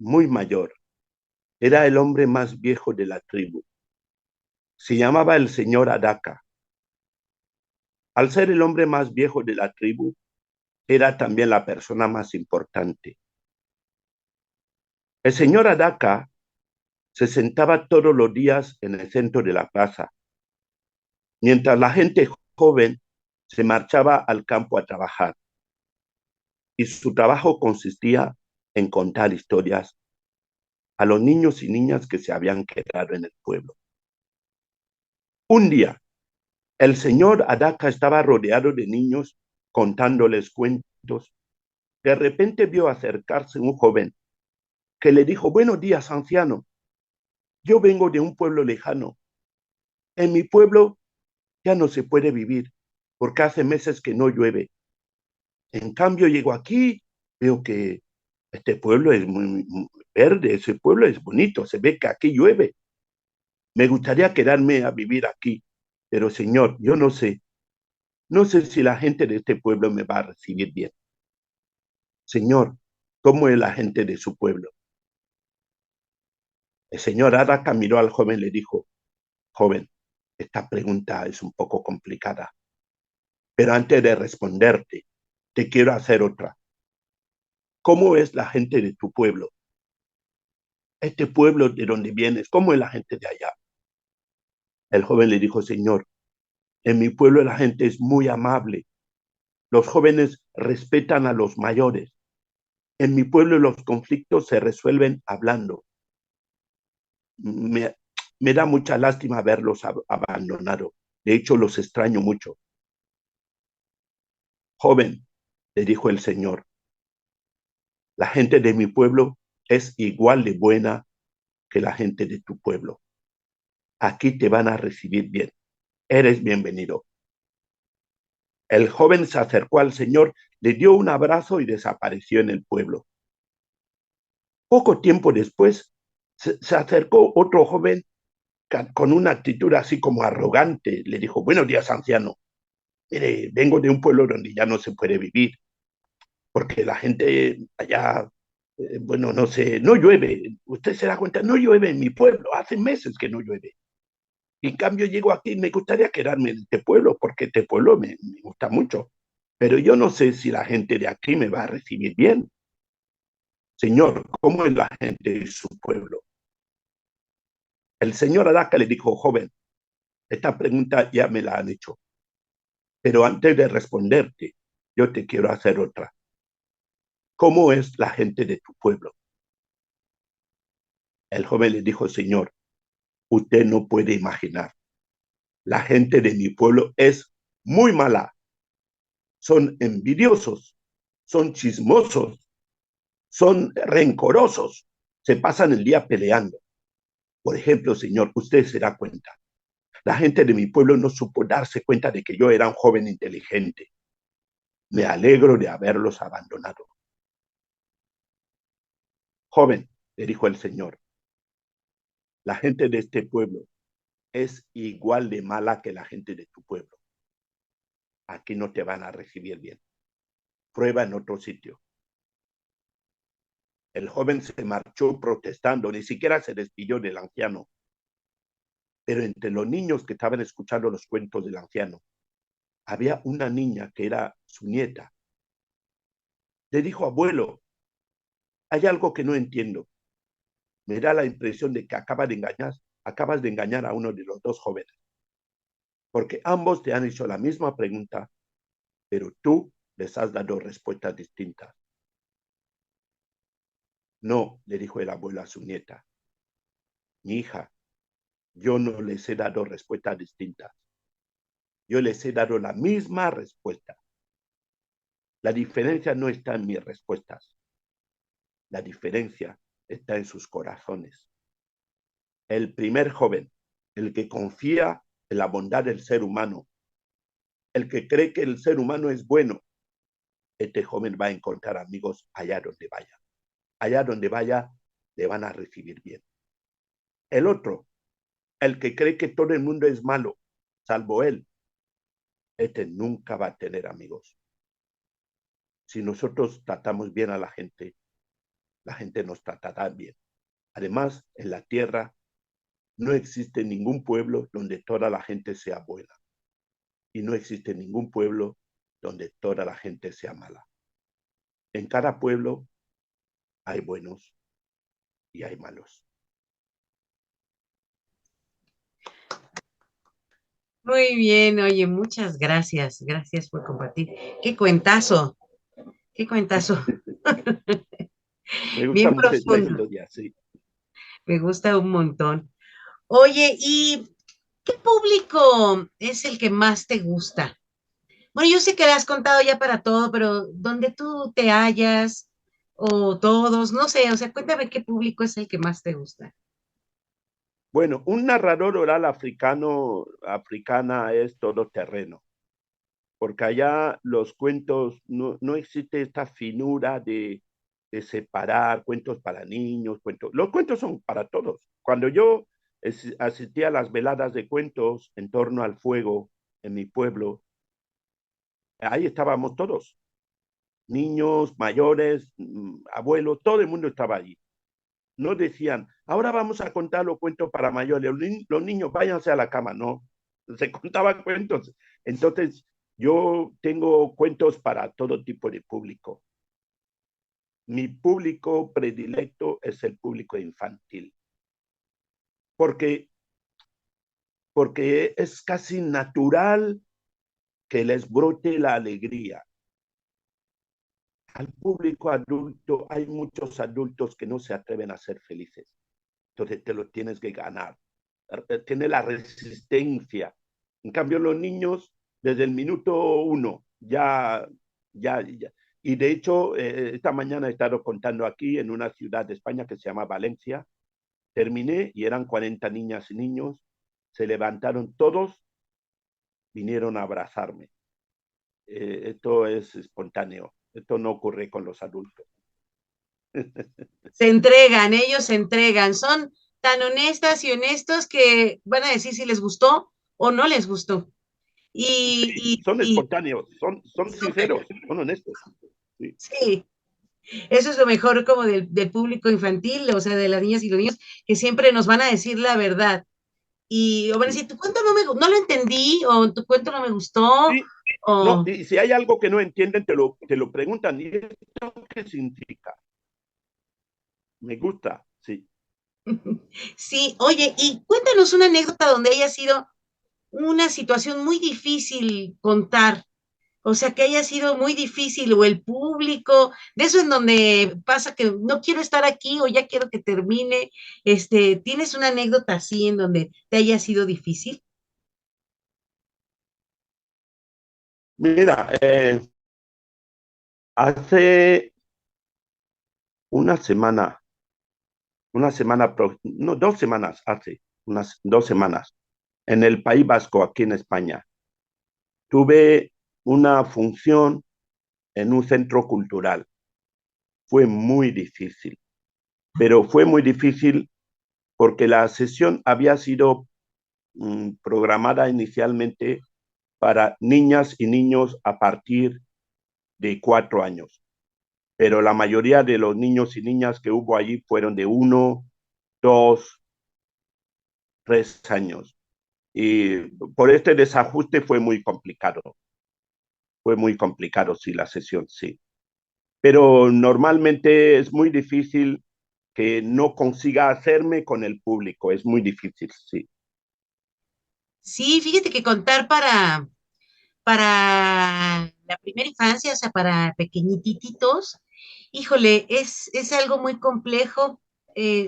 muy mayor. Era el hombre más viejo de la tribu. Se llamaba el señor Adaka. Al ser el hombre más viejo de la tribu, era también la persona más importante. El señor Adaka se sentaba todos los días en el centro de la plaza, mientras la gente joven se marchaba al campo a trabajar. Y su trabajo consistía en contar historias a los niños y niñas que se habían quedado en el pueblo. Un día, el señor Adaka estaba rodeado de niños contándoles cuentos. De repente vio acercarse un joven que le dijo: buenos días, anciano. Yo vengo de un pueblo lejano. En mi pueblo ya no se puede vivir porque hace meses que no llueve. En cambio, llego aquí, veo que este pueblo es muy verde, ese pueblo es bonito, se ve que aquí llueve. Me gustaría quedarme a vivir aquí, pero señor, yo no sé si la gente de este pueblo me va a recibir bien. Señor, ¿cómo es la gente de su pueblo? El señor Adaka miró al joven y le dijo: joven, esta pregunta es un poco complicada, pero antes de responderte, te quiero hacer otra. ¿Cómo es la gente de tu pueblo? Este pueblo de donde vienes, ¿cómo es la gente de allá? El joven le dijo: señor, en mi pueblo la gente es muy amable. Los jóvenes respetan a los mayores. En mi pueblo los conflictos se resuelven hablando. Me, me da mucha lástima verlos abandonado. De hecho, los extraño mucho. Joven, le dijo el señor, la gente de mi pueblo es igual de buena que la gente de tu pueblo. Aquí te van a recibir bien. Eres bienvenido. El joven se acercó al señor, le dio un abrazo y desapareció en el pueblo. Poco tiempo después, se acercó otro joven con una actitud así como arrogante. Le dijo: buenos días, anciano. Mire, vengo de un pueblo donde ya no se puede vivir, porque la gente allá, bueno, no sé, no llueve. Usted se da cuenta, no llueve en mi pueblo. Hace meses que no llueve. Y en cambio llego aquí y me gustaría quedarme en este pueblo, porque este pueblo me gusta mucho. pero yo no sé si la gente de aquí me va a recibir bien. Señor, ¿cómo es la gente de su pueblo? El señor Adaca le dijo, joven, esta pregunta ya me la han hecho, pero antes de responderte, yo te quiero hacer otra. ¿Cómo es la gente de tu pueblo? El joven le dijo, señor, usted no puede imaginar. La gente de mi pueblo es muy mala. Son envidiosos, son chismosos, son rencorosos, se pasan el día peleando. Por ejemplo, señor, usted se da cuenta. La gente de mi pueblo no supo darse cuenta de que yo era un joven inteligente. Me alegro de haberlos abandonado. Joven, le dijo el señor, la gente de este pueblo es igual de mala que la gente de tu pueblo. Aquí no te van a recibir bien. Prueba en otro sitio. El joven se marchó protestando, ni siquiera se despidió del anciano. Pero entre los niños que estaban escuchando los cuentos del anciano, había una niña que era su nieta. Le dijo, abuelo, hay algo que no entiendo. Me da la impresión de que acabas de engañar a uno de los dos jóvenes, porque ambos te han hecho la misma pregunta, pero tú les has dado respuestas distintas. No, le dijo el abuelo a su nieta, mi hija, yo no les he dado respuestas distintas. Yo les he dado la misma respuesta. La diferencia no está en mis respuestas. La diferencia está en sus corazones. El primer joven, el que confía en la bondad del ser humano, el que cree que el ser humano es bueno, este joven va a encontrar amigos allá donde vaya. Allá donde vaya, le van a recibir bien. El otro, el que cree que todo el mundo es malo, salvo él, este nunca va a tener amigos. Si nosotros tratamos bien a la gente nos tratará bien. Además, en la tierra no existe ningún pueblo donde toda la gente sea buena. Y no existe ningún pueblo donde toda la gente sea mala. En cada pueblo hay buenos y hay malos. Muy bien, oye, muchas gracias. Gracias por compartir. Qué cuentazo, qué cuentazo. Me gusta Bien mucho esta profundo. historia, sí. Me gusta un montón. Oye, ¿y qué público es el que más te gusta? Bueno, yo sé que le has contado ya para todo, pero donde tú te hallas o todos, no sé, o sea, cuéntame qué público es el que más te gusta. Bueno, un narrador oral africana es todoterreno, porque allá los cuentos, no existe esta finura de separar cuentos para niños, los cuentos son para todos. Cuando yo asistí a las veladas de cuentos en torno al fuego en mi pueblo, ahí estábamos todos, niños, mayores, abuelos, todo el mundo estaba allí. No decían, ahora vamos a contar los cuentos para mayores, los niños váyanse a la cama, no, se contaban cuentos. Entonces, yo tengo cuentos para todo tipo de público. Mi público predilecto es el público infantil, porque, porque es casi natural que les brote la alegría. Al público adulto, hay muchos adultos que no se atreven a ser felices. Entonces te lo tienes que ganar. Tiene la resistencia. En cambio, los niños, desde el minuto uno, ya. Y de hecho, esta mañana he estado contando aquí en una ciudad de España que se llama Valencia. Terminé y eran 40 niñas y niños. Se levantaron todos, vinieron a abrazarme. Esto es espontáneo. Esto no ocurre con los adultos. Se entregan, ellos se entregan, son tan honestas y honestos que van a decir si les gustó o no les gustó. Sí, son Y espontáneos, son súper, sinceros, son honestos. Sí. sí, eso es lo mejor como del público infantil, o sea, de las niñas y los niños, que siempre nos van a decir la verdad. y o van a decir, tu cuento no lo entendí, o tu cuento no me gustó, Sí, no, o y si hay algo que no entienden, te lo preguntan. ¿Y esto qué significa? Me gusta, sí. sí, oye, y cuéntanos una anécdota donde haya sido una situación muy difícil contar, o sea, que haya sido muy difícil, o el público, de eso en donde pasa que no quiero estar aquí o ya quiero que termine, ¿tienes una anécdota así en donde te haya sido difícil? Mira, hace una semana, no, 2 semanas, hace unas 2 semanas, en el País Vasco, aquí en España, tuve una función en un centro cultural. Fue muy difícil, pero fue muy difícil porque la sesión había sido programada inicialmente para niñas y niños a partir de 4 años, pero la mayoría de los niños y niñas que hubo allí fueron de 1, 2, 3 años. Y por este desajuste fue muy complicado, sí, la sesión, sí. Pero normalmente es muy difícil que no consiga hacerme con el público, es muy difícil, sí. Sí, fíjate que contar para la primera infancia, o sea, para pequeñititos, híjole, es algo muy complejo,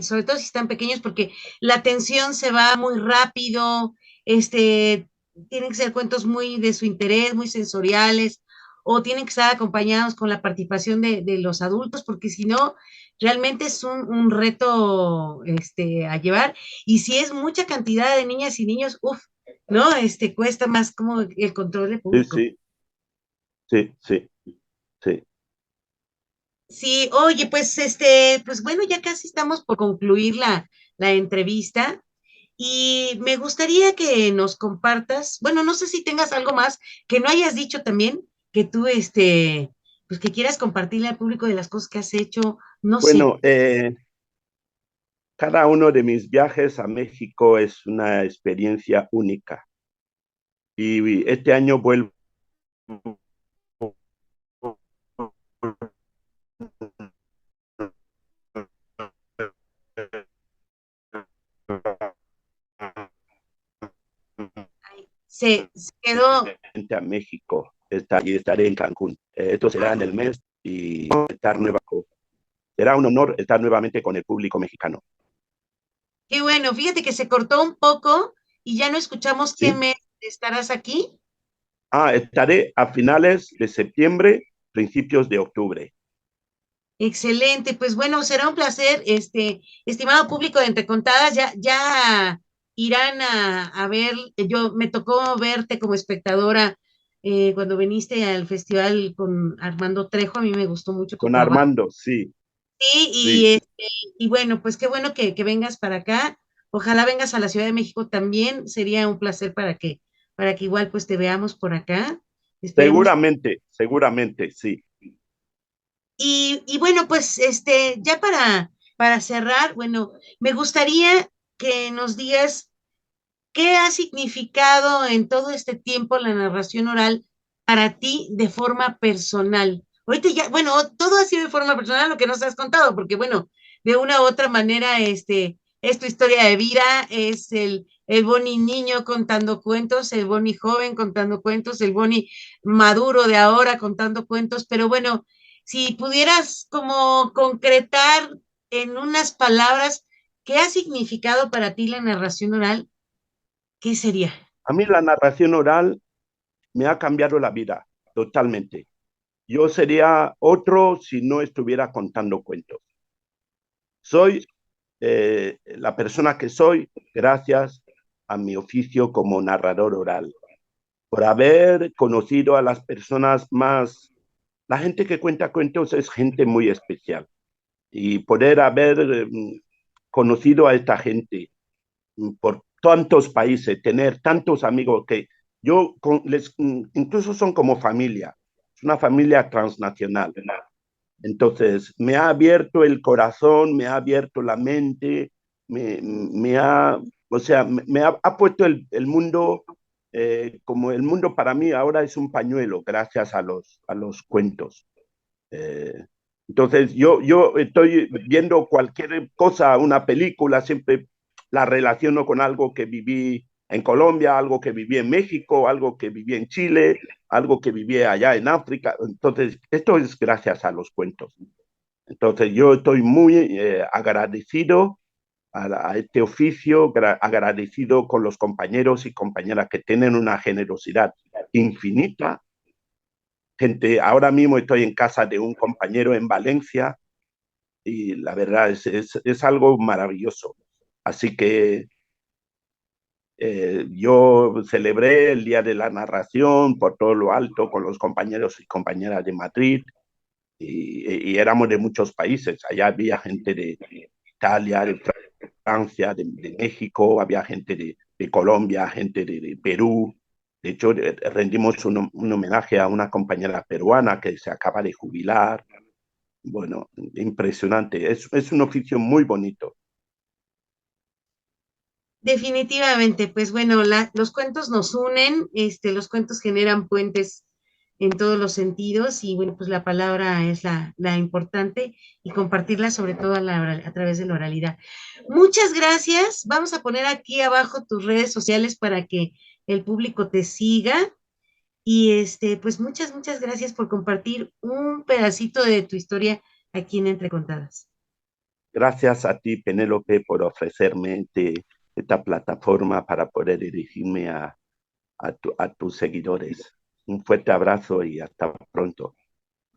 sobre todo si están pequeños, porque la atención se va muy rápido, este, tienen que ser cuentos muy de su interés, muy sensoriales, o tienen que estar acompañados con la participación de los adultos, porque si no, realmente es un reto, a llevar, y si es mucha cantidad de niñas y niños, uff, ¿no? Cuesta más como el control del Sí, público. sí, sí, sí, sí. Sí, oye, pues pues bueno, ya casi estamos por concluir la entrevista y me gustaría que nos compartas, bueno, no sé si tengas algo más que no hayas dicho también, que tú, pues que quieras compartirle al público de las cosas que has hecho, no sé. Bueno, cada uno de mis viajes a México es una experiencia única. Y este año vuelvo Se quedó, a México y estaré en Cancún. Esto será en el mes y será un honor estar nuevamente con el público mexicano. qué bueno, fíjate que se cortó un poco y ya no escuchamos qué ¿Sí? mes estarás aquí. Estaré a finales de septiembre, principios de octubre. Excelente, pues bueno, será un placer, estimado público de Entre Contadas, ya irán a ver, yo me tocó verte como espectadora cuando viniste al festival con Armando Trejo, a mí me gustó mucho tu Con trabajo. Armando, sí, Sí, sí. y bueno, pues qué bueno que vengas para acá, ojalá vengas a la Ciudad de México también, sería un placer para que igual pues te veamos por acá, esperemos. Seguramente, seguramente, sí. Y bueno, pues ya para cerrar, bueno, me gustaría que nos digas qué ha significado en todo este tiempo la narración oral para ti de forma personal. Ahorita ya, bueno, todo ha sido de forma personal lo que nos has contado, porque bueno, de una u otra manera, es tu historia de vida, es el Boni niño contando cuentos, el Boni joven contando cuentos, el Boni maduro de ahora contando cuentos, pero bueno, si pudieras como concretar en unas palabras, ¿qué ha significado para ti la narración oral? ¿Qué sería? A mí la narración oral me ha cambiado la vida totalmente. Yo sería otro si no estuviera contando cuentos. Soy la persona que soy gracias a mi oficio como narrador oral, por haber conocido a las personas más... La gente que cuenta cuentos es gente muy especial y poder haber conocido a esta gente por tantos países, tener tantos amigos que incluso son como familia, es una familia transnacional. Entonces, me ha abierto el corazón, me ha abierto la mente, me ha O sea, me ha puesto el mundo, como el mundo para mí ahora es un pañuelo, gracias a los cuentos. Eh, entonces, yo estoy viendo cualquier cosa, una película, siempre la relaciono con algo que viví en Colombia, algo que viví en México, algo que viví en Chile, algo que viví allá en África. Entonces, esto es gracias a los cuentos. Entonces, yo estoy muy agradecido a este oficio, agradecido con los compañeros y compañeras que tienen una generosidad infinita. Gente, ahora mismo estoy en casa de un compañero en Valencia y la verdad es algo maravilloso. Así que yo celebré el Día de la Narración por todo lo alto con los compañeros y compañeras de Madrid y éramos de muchos países. Allá había gente de Italia, de Francia, de México, había gente de Colombia, gente de Perú. De hecho, rendimos un homenaje a una compañera peruana que se acaba de jubilar. Bueno, impresionante. Es un oficio muy bonito. Definitivamente, pues bueno, los cuentos nos unen, los cuentos generan puentes en todos los sentidos y bueno, pues la palabra es la importante y compartirla sobre todo a través de la oralidad. Muchas gracias. Vamos a poner aquí abajo tus redes sociales para que el público te siga y pues muchas gracias por compartir un pedacito de tu historia aquí en Entre Contadas. Gracias a ti, Penélope, por ofrecerme esta plataforma para poder dirigirme a tus seguidores. Un fuerte abrazo y hasta pronto.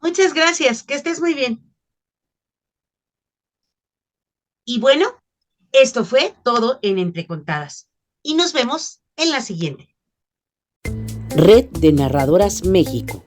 Muchas gracias, que estés muy bien. Y bueno, esto fue todo en Entre Contadas. Y nos vemos en la siguiente. Red de Narradoras México.